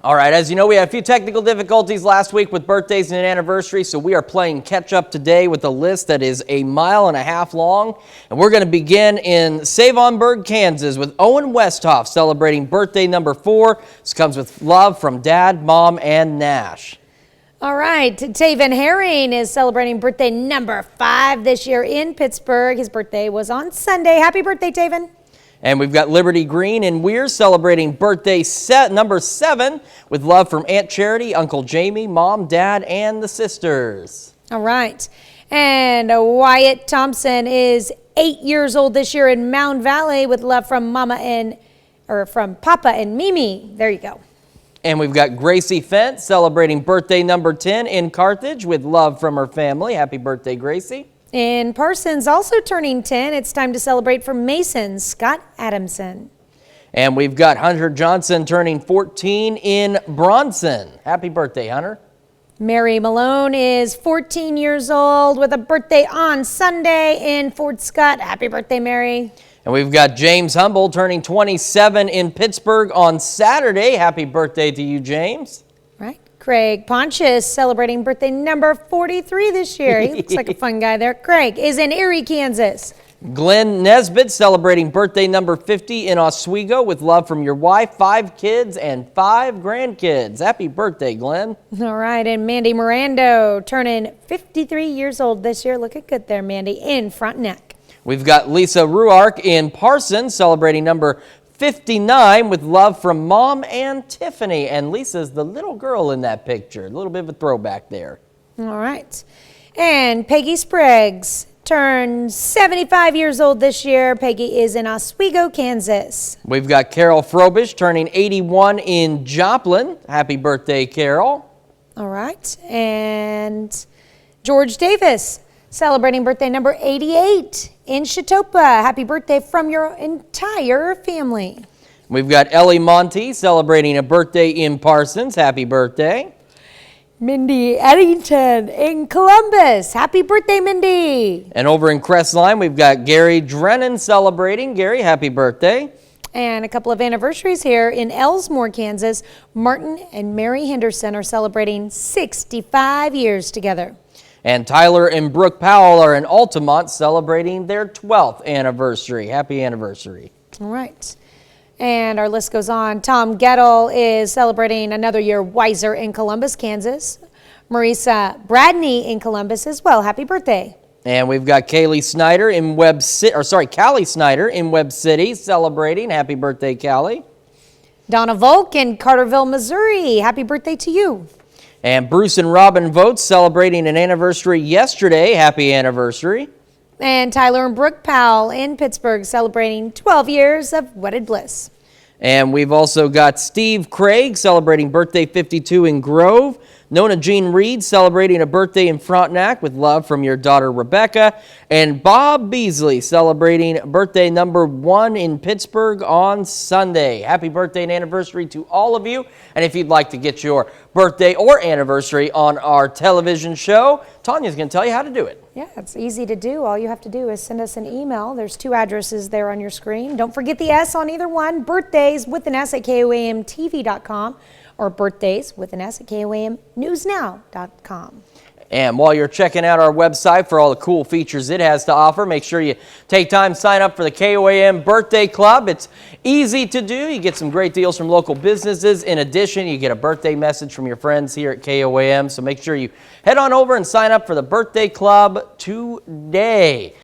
All right, as you know, we had a few technical difficulties last week with birthdays and anniversaries, so we are playing catch up today with a list that is 1.5 miles long. And we're going to begin in Savonburg, Kansas with Owen Westhoff celebrating birthday number 4. This comes with love from Dad, Mom, and Nash. All right, Taven Herring is celebrating birthday number 5 this year in Pittsburgh. His birthday was on Sunday. Happy birthday, Taven. And we've got Liberty Green and Weir celebrating birthday number 7 with love from Aunt Charity, Uncle Jamie, Mom, Dad, and the sisters. All right. And Wyatt Thompson is 8 years old this year in Mound Valley with love from from Papa and Mimi. There you go. And we've got Gracie Fent celebrating birthday number 10 in Carthage with love from her family. Happy birthday, Gracie. In Parsons, also turning 10, it's time to celebrate for Mason Scott Adamson. And we've got Hunter Johnson turning 14 in Bronson. Happy birthday, Hunter. Mary Malone is 14 years old with a birthday on Sunday in Fort Scott. Happy birthday, Mary. And we've got James Humble turning 27 in Pittsburgh on Saturday. Happy birthday to you, James. Right. Craig Pontius celebrating birthday number 43 this year. He looks like a fun guy there. Craig is in Erie, Kansas. Glenn Nesbitt celebrating birthday number 50 in Oswego with love from your wife, 5 kids, and 5 grandkids. Happy birthday, Glenn. All right, and Mandy Mirando turning 53 years old this year. Looking good there, Mandy, in Frontenac. We've got Lisa Ruark in Parsons celebrating number 59 with love from Mom and Tiffany. And Lisa's the little girl in that picture. A little bit of a throwback there. All right. And Peggy Spriggs turned 75 years old this year. Peggy is in Oswego, Kansas. We've got Carol Frobish turning 81 in Joplin. Happy birthday, Carol. All right. And George Davis celebrating birthday number 88 in Chautauqua. Happy birthday from your entire family. We've got Ellie Monty celebrating a birthday in Parsons. Happy birthday. Mindy Eddington in Columbus. Happy birthday, Mindy. And over in Crestline, we've got Gary Drennan celebrating. Gary, happy birthday. And a couple of anniversaries here in Elsmore, Kansas. Martin and Mary Henderson are celebrating 65 years together. And Tyler and Brooke Powell are in Altamont celebrating their 12th anniversary. Happy anniversary. All right. And our list goes on. Tom Gettle is celebrating another year wiser in Columbus, Kansas. Marisa Bradney in Columbus as well. Happy birthday. And we've got Callie Snyder in Callie Snyder in Webb City celebrating. Happy birthday, Callie. Donna Volk in Carterville, Missouri. Happy birthday to you. And Bruce and Robin Votes celebrating an anniversary yesterday. Happy anniversary. And Tyler and Brooke Powell in Pittsburgh celebrating 12 years of wedded bliss. And we've also got Steve Craig celebrating birthday 52 in Grove. Nona Jean Reed celebrating a birthday in Frontenac with love from your daughter Rebecca. And Bob Beasley celebrating birthday number 1 in Pittsburgh on Sunday. Happy birthday and anniversary to all of you. And if you'd like to get your birthday or anniversary on our television show, Tanya's going to tell you how to do it. Yeah, it's easy to do. All you have to do is send us an email. There's 2 addresses there on your screen. Don't forget the S on either one. Birthdays with an S at KOAMTV.com or birthdays with an S at KOAMNewsNow.com. And while you're checking out our website for all the cool features it has to offer, make sure you take time to sign up for the KOAM Birthday Club. It's easy to do. You get some great deals from local businesses. In addition, you get a birthday message from your friends here at KOAM. So make sure you head on over and sign up for the Birthday Club today.